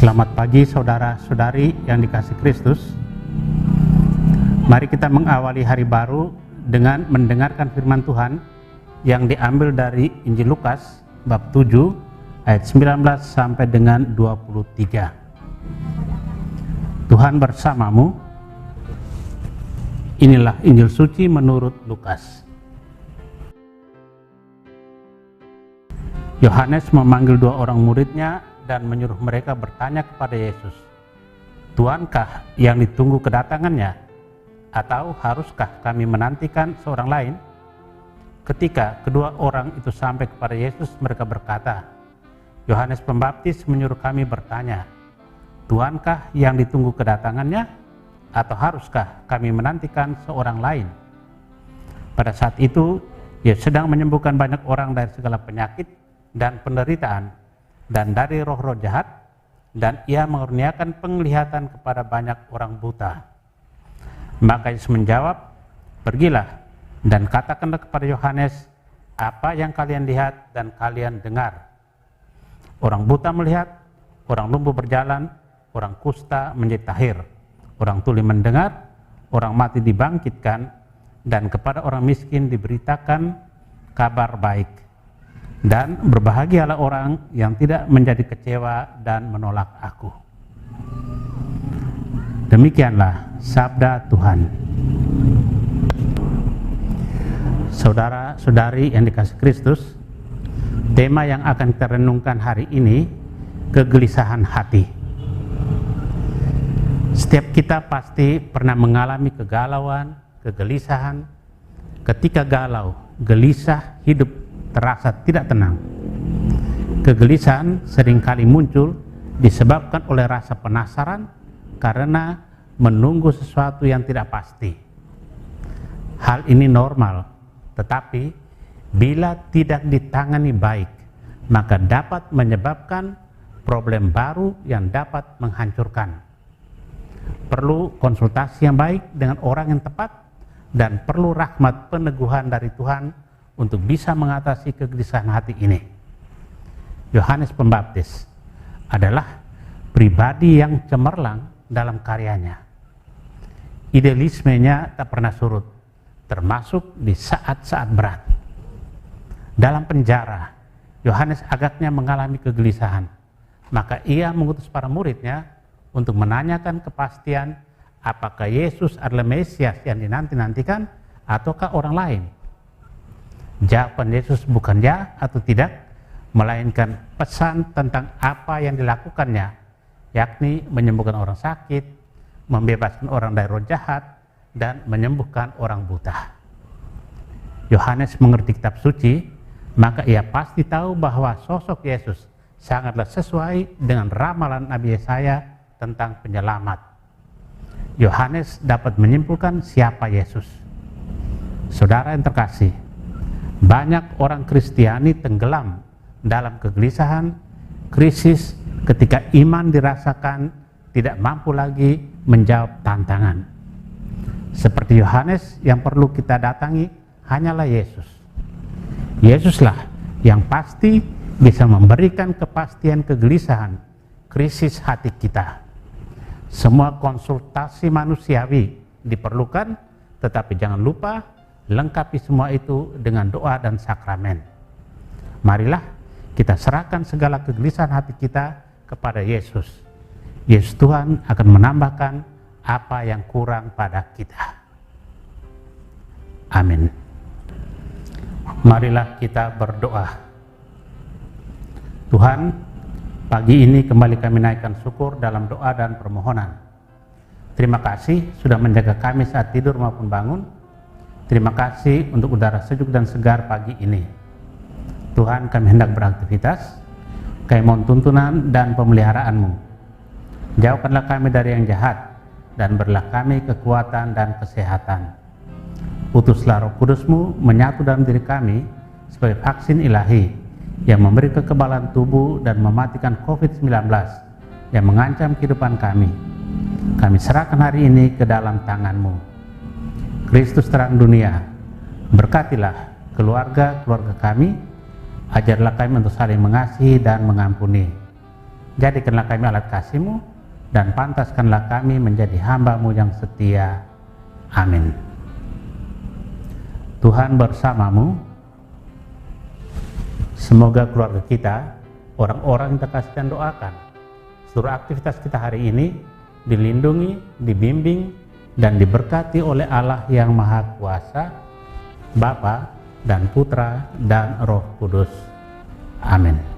Selamat pagi saudara-saudari yang dikasihi Kristus. Mari kita mengawali hari baru dengan mendengarkan firman Tuhan yang diambil dari Injil Lukas bab 7 ayat 19 sampai dengan 23. Tuhan bersamamu. Inilah Injil suci menurut Lukas. Yohanes memanggil 2 orang muridnya dan menyuruh mereka bertanya kepada Yesus, "Tuankah yang ditunggu kedatangannya, atau haruskah kami menantikan seorang lain?" Ketika kedua orang itu sampai kepada Yesus, mereka berkata, "Yohanes Pembaptis menyuruh kami bertanya, Tuankah yang ditunggu kedatangannya, atau haruskah kami menantikan seorang lain?" Pada saat itu, Yesus sedang menyembuhkan banyak orang dari segala penyakit dan penderitaan dan dari roh-roh jahat, dan ia mengaruniakan penglihatan kepada banyak orang buta. Maka Yesus menjawab, "Pergilah dan katakanlah kepada Yohanes apa yang kalian lihat dan kalian dengar. Orang buta melihat, orang lumpuh berjalan, orang kusta menjadi tahir, orang tuli mendengar, orang mati dibangkitkan, dan kepada orang miskin diberitakan kabar baik. Dan berbahagialah orang yang tidak menjadi kecewa dan menolak aku." Demikianlah sabda Tuhan. Saudara-saudari yang dikasihi Kristus, tema yang akan kita renungkan hari ini, kegelisahan hati. Setiap kita pasti pernah mengalami kegalauan, kegelisahan. Ketika galau, gelisah, hidup terasa tidak tenang. Kegelisahan seringkali muncul disebabkan oleh rasa penasaran karena menunggu sesuatu yang tidak pasti. Hal ini normal, tetapi bila tidak ditangani baik, maka dapat menyebabkan problem baru yang dapat menghancurkan. Perlu konsultasi yang baik dengan orang yang tepat, dan perlu rahmat peneguhan dari Tuhan untuk bisa mengatasi kegelisahan hati ini. Yohanes Pembaptis adalah pribadi yang cemerlang dalam karyanya. Idealismenya tak pernah surut, termasuk di saat-saat berat. Dalam penjara, Yohanes agaknya mengalami kegelisahan. Maka ia mengutus para muridnya untuk menanyakan kepastian apakah Yesus adalah Mesias yang dinanti-nantikan ataukah orang lain. Jawaban Yesus bukan ya atau tidak, melainkan pesan tentang apa yang dilakukannya, yakni menyembuhkan orang sakit, membebaskan orang dari roh jahat, dan menyembuhkan orang buta. Yohanes mengerti kitab suci, maka ia pasti tahu bahwa sosok Yesus sangatlah sesuai dengan ramalan Nabi Yesaya tentang penyelamat. Yohanes dapat menyimpulkan siapa Yesus. Saudara yang terkasih, banyak orang Kristiani tenggelam dalam kegelisahan, krisis ketika iman dirasakan tidak mampu lagi menjawab tantangan. Seperti Yohanes, yang perlu kita datangi hanyalah Yesus. Yesuslah yang pasti bisa memberikan kepastian kegelisahan, krisis hati kita. Semua konsultasi manusiawi diperlukan, tetapi jangan lupa lengkapi semua itu dengan doa dan sakramen. Marilah kita serahkan segala kegelisahan hati kita kepada Yesus. Yesus Tuhan akan menambahkan apa yang kurang pada kita. Amin. Marilah kita berdoa. Tuhan, pagi ini kembali kami naikkan syukur dalam doa dan permohonan. Terima kasih sudah menjaga kami saat tidur maupun bangun. Terima kasih untuk udara sejuk dan segar pagi ini. Tuhan, kami hendak beraktivitas, kami mohon tuntunan dan pemeliharaan-Mu. Jauhkanlah kami dari yang jahat, dan berilah kami kekuatan dan kesehatan. Utuslah Roh Kudus-Mu menyatu dalam diri kami sebagai vaksin ilahi yang memberi kekebalan tubuh dan mematikan COVID-19 yang mengancam kehidupan kami. Kami serahkan hari ini ke dalam tangan-Mu. Kristus terang dunia, berkatilah keluarga-keluarga kami, ajarlah kami untuk saling mengasihi dan mengampuni. Jadikanlah kami alat kasih-Mu, dan pantaskanlah kami menjadi hamba-Mu yang setia. Amin. Tuhan bersamamu. Semoga keluarga kita, orang-orang yang terkasih dan doakan, seluruh aktivitas kita hari ini dilindungi, dibimbing, dan diberkati oleh Allah yang Maha Kuasa, Bapa dan Putra dan Roh Kudus. Amin.